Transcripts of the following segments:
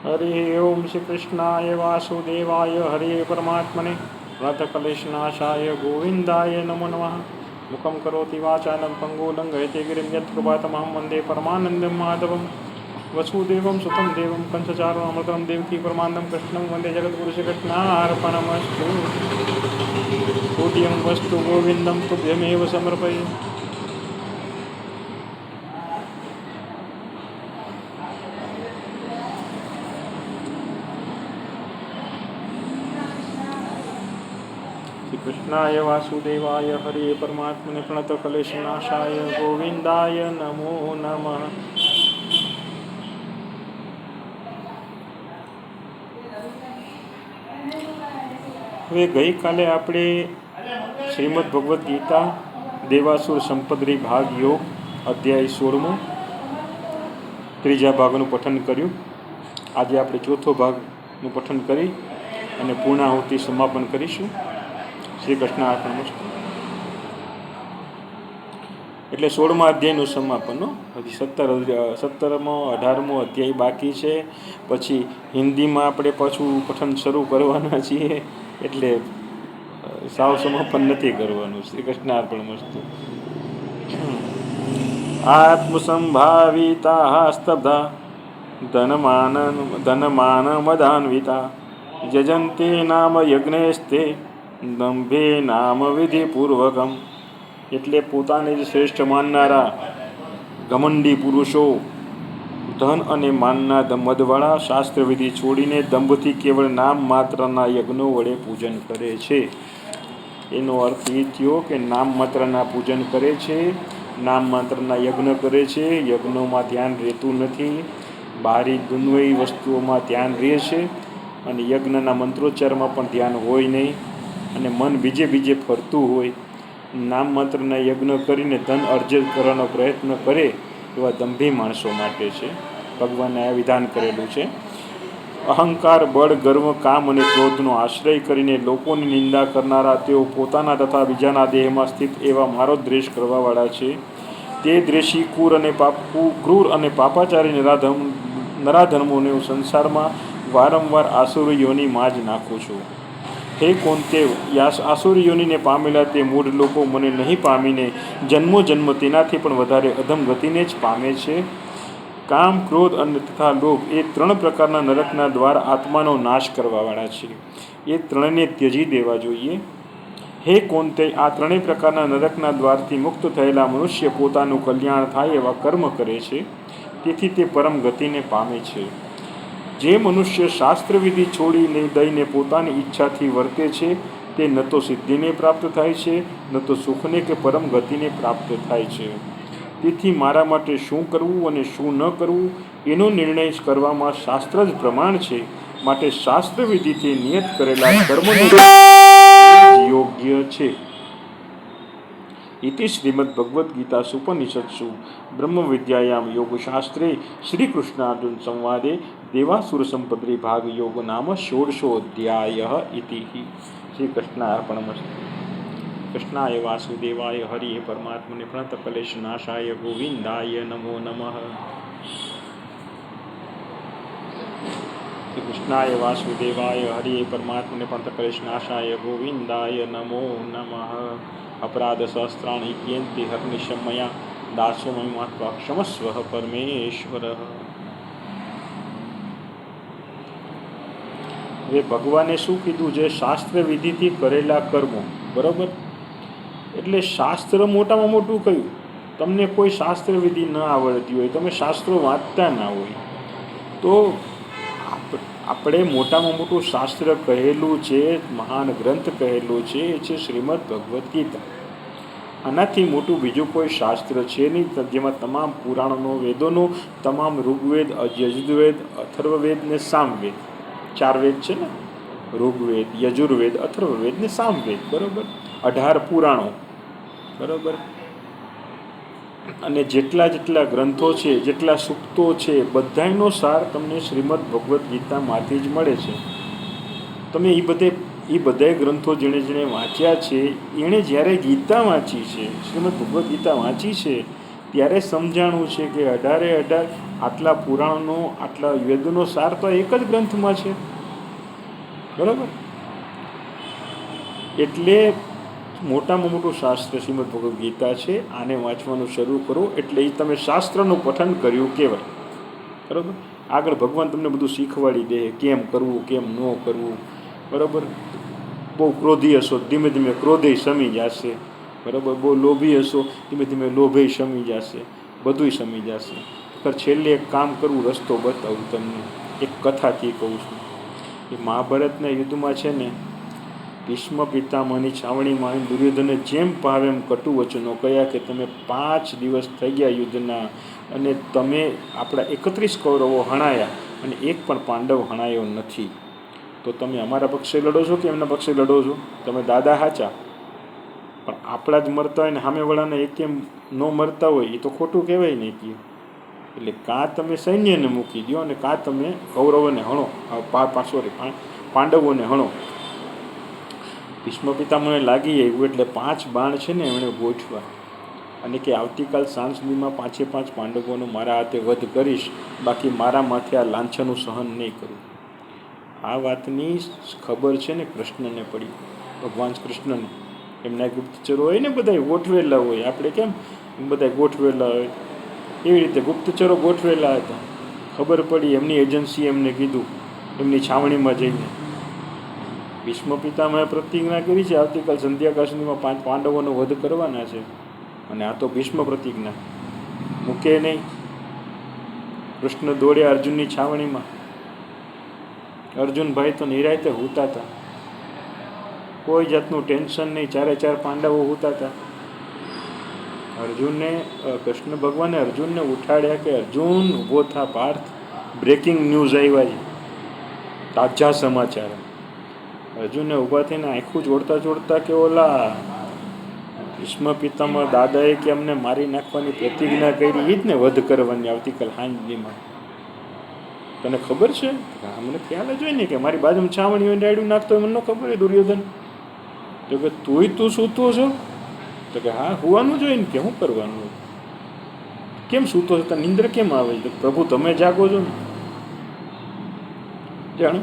हरि ओम श्री कृष्णाय वासुदेवाय हरे परमात्मने प्रणतकलेशनाशाय गोविंदाय नमो नमः। मुखं करोति वाचालं पंगुं लङ्घयते गिरिं यत्कृपातमहं वन्दे परमानन्दं माधवं वसुदेवं सुतं देवं कंसचारुमृतं देवकी परमानन्दं कृष्णं वन्दे जगद्गुरुं श्रीकृष्णार्पणमस्तु। तुभ्यं वस्तु गोविन्दं तुभ्यमेव समर्पये। कृष्णाय वासुदेवाय हरे परमात्मने प्रणतकलेशनाशाय गोविंदाय नमो नमः। હવે ગઈકાલે આપણે શ્રીમદ ભગવદ્ ગીતા દેવાસુર સંપદરી ભાગ યોગ અધ્યાય 16 ત્રીજા ભાગનું પઠન કર્યું। આજે આપણે ચોથો ભાગનું પઠન કરી અને પૂર્ણાહુતિ સમાપન કરીશું। શ્રી કૃષ્ણ અર્પણમસ્તુ। એટલે 16મા અધ્યાયનું સમાપન। હજી 17મો 18મો અધ્યાય બાકી છે। પછી હિન્દીમાં આપણે પાછું પઠન શરૂ કરવાના છીએ, એટલે સાવ સમાપન નથી કરવાનું। શ્રી કૃષ્ણ અર્પણમસ્તુ। આત્મસંભાવિતા સ્તબ્ધા ધનમાન મદાન્વિતા જજંતે નામ યજ્ઞેસ્તે દંભે નામ વિધિપૂર્વકમ। એટલે પોતાને જ શ્રેષ્ઠ માનનારા ઘમંડી પુરુષો ધન અને માનના મદવાળા શાસ્ત્રવિધિ છોડીને દંભથી કેવળ નામ માત્રના યજ્ઞો વડે પૂજન કરે છે। એનો અર્થ એ થયો કે નામ માત્રના પૂજન કરે છે, નામ માત્રના યજ્ઞ કરે છે। યજ્ઞોમાં ધ્યાન રહેતું નથી, બારી દુન્વયી વસ્તુઓમાં ધ્યાન રહે છે, અને યજ્ઞના મંત્રોચ્ચારમાં પણ ધ્યાન હોય નહીં, અને મન બીજે બીજે ફરતું હોય। નામ માત્રના યજ્ઞ કરીને ધન અર્જિત કરવાનો પ્રયત્ન કરે એવા દંભી માણસો માટે છે। ભગવાને આ વિધાન કરેલું છે। અહંકાર, બળ, ગર્વ, કામ અને ક્રોધનો આશ્રય કરીને લોકોની નિંદા કરનારા તેઓ પોતાના તથા બીજાના દેહમાં સ્થિત એવા મારો દ્વેષ કરવાવાળા છે। તે દ્વેષી ક્રૂર અને પાપાચારી નરાધર્મોને હું સંસારમાં વારંવાર આસુરી યોનિમાં જ નાખું છું। હે કૌંતેય, આસુરી યોનિને પામેલા તે મૂઢ લોકો મને નહીં પામીને જન્મો જન્મ તેનાથી પણ વધારે અધમ ગતિને જ પામે છે। કામ, ક્રોધ અને તથા લોભ એ 3 પ્રકારના નરકના દ્વાર આત્માનો નાશ કરવાવાળા છે। એ ત્રણેયને ત્યજી દેવા જોઈએ। હે કૌંતેય, આ 3 પ્રકારના નરકના દ્વારથી મુક્ત થયેલા મનુષ્ય પોતાનું કલ્યાણ થાય એવા કર્મ કરે છે, તેથી તે પરમ ગતિને પામે છે। જે મનુષ્ય શાસ્ત્રવિધિ છોડીને દઈને પોતાની ઈચ્છાથી વર્તે છે તે ન તો સિદ્ધિને પ્રાપ્ત થાય છે, ન તો સુખને કે પરમ ગતિને પ્રાપ્ત થાય છે। તેથી મારા માટે શું કરવું અને શું ન કરવું એનો નિર્ણય કરવામાં શાસ્ત્ર જ પ્રમાણ છે। માટે શાસ્ત્રવિધિથી નિયત કરેલા કર્મનું યોગ્ય છે। इति श्रीमद्भगवद्गीतासूपनिषत्सु ब्रह्मविद्यायां योगशास्त्रे श्रीकृष्णार्जुन संवादे देवासुर संपदि भाग योग नाम 16ोऽध्यायः इति। श्रीकृष्णार्पणमस्तु। कृष्णाय वासुदेवाय हरि परमात्मने प्रणतकलेशनाशाय गोविंदाय नमो नमः। कृष्णाय वासुदेवाय हरि परमात्मने प्रणतकलेशनाशाय गोविंदाय नमो नमः। अपराध सहस्राणि क्रियन्ते हर्निशं मया दासोऽयमात्मा क्षमस्व परमेश्वर। હવે ભગવાને શું કીધું છે? શાસ્ત્ર વિધિથી કરેલા કર્મો, બરાબર? એટલે શાસ્ત્ર મોટામાં મોટું કયું? તમને કોઈ શાસ્ત્ર વિધિ ન આવડતી હોય, તમે શાસ્ત્રો વાંચતા ના હોય, તો આપણે મોટામાં મોટું શાસ્ત્ર કહેલું છે, મહાન ગ્રંથ કહેલું છે, એ છે શ્રીમદ ભગવદ્ ગીતા। આનાથી મોટું બીજું કોઈ શાસ્ત્ર છે નહીં, જેમાં તમામ પુરાણોનો, વેદોનો, તમામ ઋગ્વેદ, યજુર્વેદ, અથર્વવેદ ને સામવેદ, 4 વેદ છે ને, ઋગ્વેદ, યજુર્વેદ, અથર્વવેદ ને સામવેદ, બરાબર? 18 પુરાણો, બરાબર? અને જેટલા ગ્રંથો છે, જેટલા સૂક્તો છે, બધાનો સાર તમને શ્રીમદ ભગવદ્ ગીતામાંથી જ મળે છે। તમે એ બધા ગ્રંથો જેણે વાંચ્યા છે, એણે જ્યારે ગીતા વાંચી છે, શ્રીમદ ભગવદ્ ગીતા વાંચી છે, ત્યારે સમજાણું છે કે 18 આટલા પુરાણનો, આટલા વેદનો સાર તો એક જ ગ્રંથમાં છે. બરાબર. એટલે મોટામાં મોટું શાસ્ત્ર શ્રીમદ ભગવદ્ ગીતા છે. આને વાંચવાનું શરૂ કરો એટલે એ તમે શાસ્ત્રનું પઠન કર્યું કહેવાય. બરાબર. આગળ ભગવાન તમને બધું શીખવાડી દે, કેમ કરવું, કેમ ન કરવું. બરાબર. બહુ ક્રોધી હશો, ધીમે ધીમે ક્રોધે શમી જશે. બરાબર. બહુ લોભી હશો, ધીમે ધીમે લોભે શમી જશે. બધુંય શમી જશે. પણ છેલ્લે એક કામ કરવું, રસ્તો બતાવું તમને. એક કથાથી કહું છું. એ મહાભારતના યુદ્ધમાં છે ને, ભીષ્મ પિતામહની છાવણીમાં દુર્યોધને જેમ ભાવે એમ કટુ વચનો કહ્યા કે તમે 5 દિવસ થઈ ગયા યુદ્ધના, અને તમે આપણા 31 કૌરવો હણાયા અને એક પણ પાંડવ હણાયો નથી. તો તમે અમારા પક્ષે લડો છો કે એમના પક્ષે લડો છો? તમે દાદા હાચા, પણ આપણા જ મરતા હોય ને સામેવાળાને એક કેમ ન મરતા હોય, એ તો ખોટું કહેવાય ને. એટલે કાં તમે સૈન્યને મૂકી દો અને કાં તમે કૌરવોને હણો, પાંડવોને હણો. ભીષ્મ પિતામહને લાગી આવ્યું એટલે 5 બાણ છે ને એમણે ગોઠવા અને કે આવતીકાલ સાંજ સુધીમાં 5 પાંડવોનો મારા હાથે વધ કરીશ, બાકી મારા માથે આ લાંછનનું સહન નહીં કરું. આ વાતની ખબર છે ને કૃષ્ણને પડી, ભગવાન કૃષ્ણને. એમના ગુપ્તચરો હોય ને, બધા ગોઠવેલા હોય. આપણે કેમ બધા ગોઠવેલા હોય, એવી રીતે ગુપ્તચરો ગોઠવેલા હતા. ખબર પડી, એમની એજન્સી એમને કીધું, એમની છાવણીમાં જઈને ભીષ્મ પિતામહે પ્રતિજ્ઞા કરી છે આવતીકાલ સંધ્યાકાળ સુધીમાં 5 પાંડવોનો વધ કરવાના છે. અને આ તો ભીષ્મ પ્રતિજ્ઞા મૂકે નહીં. કૃષ્ણ દોડ્યા અર્જુનની છાવણીમાં. અર્જુનભાઈ તો નિરાયતે હોતા હતા, કોઈ જાતનું ટેન્શન નહીં. 4 પાંડવો હોતા હતા. કૃષ્ણ ભગવાને અર્જુનને ઉઠાડ્યા કે અર્જુન ઊભો થા પાર્થ, બ્રેકિંગ ન્યૂઝ આવ્યા છે, તાજા સમાચાર. અર્જુનને ઊભા થઈને આંખું જોડતા કે ઓલા ભીષ્મ પિતામહ દાદાએ કે અમને મારી નાખવાની પ્રતિજ્ઞા કરી, એ જ ને વધ કરવાની આવતીકાલ સાંજનીમાં. તને ખબર છે? મને ખ્યાલ જ હોય ને કે મારી બાજુમાં છાવણી હોય ડાયડું નાખતો હોય, મને ન ખબર હોય દુર્યોધન. તો કે તું સૂતો છો? તો કે હા, હોવાનું જ હોય ને, કે શું કરવાનું હોય? કેમ સૂતો છો? તને નિંદ્ર કેમ આવે છે? પ્રભુ તમે જાગો છો ને, જાણો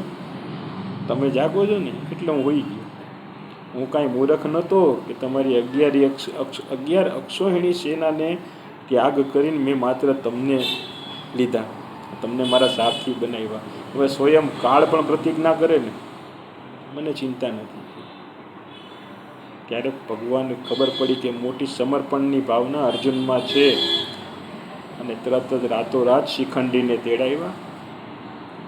તમે જાગો છો ને એટલે હું હોઈ ગયો. હું કાંઈ મૂર્ખ નહોતો કે તમારી 11 અક્ષોહિણી સેનાને ત્યાગ કરીને મેં માત્ર તમને લીધા, તમને મારા સારથી બનાવ્યા. હવે સ્વયં કાળ પણ પ્રતિજ્ઞા કરે ને, મને ચિંતા નથી. ક્યારેક ભગવાનને ખબર પડી કે મોટી સમર્પણની ભાવના અર્જુનમાં છે, અને તરત જ રાતોરાત શિખંડીને તેડાવ્યા.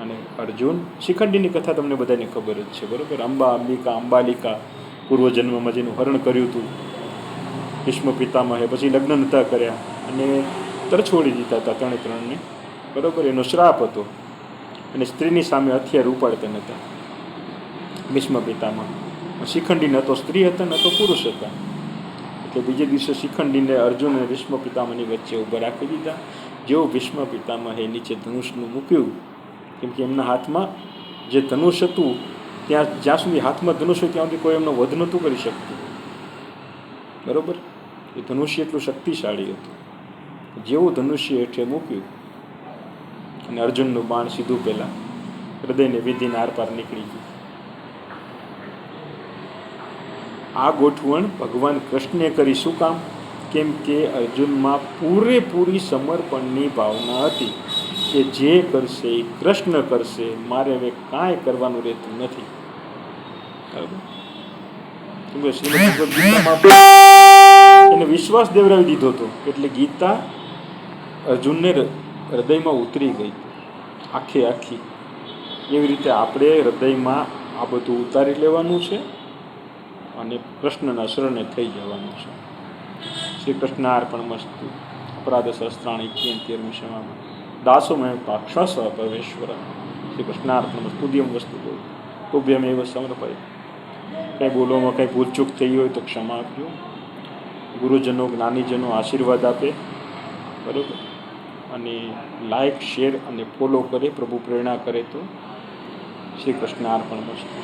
અને અર્જુન, શિખંડીની કથા તમને બધાને ખબર જ છે, બરાબર. અંબાલિકા પૂર્વજન્મમાં જેનું હરણ કર્યું હતું ભીષ્મ પિતામહે, પછી લગ્ન નહોતા કર્યા અને તરછોડી દીધા હતા 3ને, બરાબર. એનો શ્રાપ હતો અને સ્ત્રીની સામે હથિયાર ઉપાડતા નહોતા ભીષ્મ પિતામહ. શિખંડી ન તો સ્ત્રી હતા ન તો પુરુષ હતા. એટલે બીજે દિવસે શિખંડીને અર્જુન અને ભીષ્મ પિતામહની વચ્ચે ઊભા રાખી દીધા. જેવું ભીષ્મ પિતામહે નીચે ધનુષનું મૂક્યું, કેમ કે એમના હાથમાં જે ધનુષ હતું, જ્યાં સુધી હાથમાં ધનુષ હોય ત્યાં સુધી કોઈ એમનો વધ નહોતું કરી શકતું, બરાબર. એ ધનુષ્ય એટલું શક્તિશાળી હતું. જેવું ધનુષ્ય હેઠે મૂક્યું અને અર્જુનનું બાણ સીધું પહેલાં હૃદયને વિધિને આરપાર નીકળી ગયું. આ ગોઠવણ ભગવાન કૃષ્ણે કરી. શું કામ? કેમ કે અર્જુનમાં પૂરેપૂરી સમર્પણની ભાવના હતી કે જે કરશે એ કૃષ્ણ કરશે, મારે હવે કાંઈ કરવાનું રહેતું નથી. એને વિશ્વાસ દેવરાવી દીધો હતો, એટલે ગીતા અર્જુનને હૃદયમાં ઉતરી ગઈ આખી. એવી રીતે આપણે હૃદયમાં આ બધું ઉતારી લેવાનું છે અને કૃષ્ણના શરણે થઈ જવાનું છે. શ્રી કૃષ્ણ અર્પણમસ્તુ. અપરાધ સહસ્ત્રાણી 83 ક્ષમામાં દાસોમય પાક્ષસ પરમેશ્વર. શ્રી કૃષ્ણાર્પણમસ્તુ. તુભ્યમ વસ્તુ તુભ્યમેવ સમર્પય. કંઈ બોલવામાં કંઈ ભૂલચૂક થઈ હોય તો ક્ષમા આપજો. ગુરુજનો જ્ઞાનીજનો આશીર્વાદ આપે, બરાબર. અને લાઈક, શેર અને ફોલો કરે, પ્રભુ પ્રેરણા કરે તો. શ્રી કૃષ્ણ અર્પણમસ્તુ.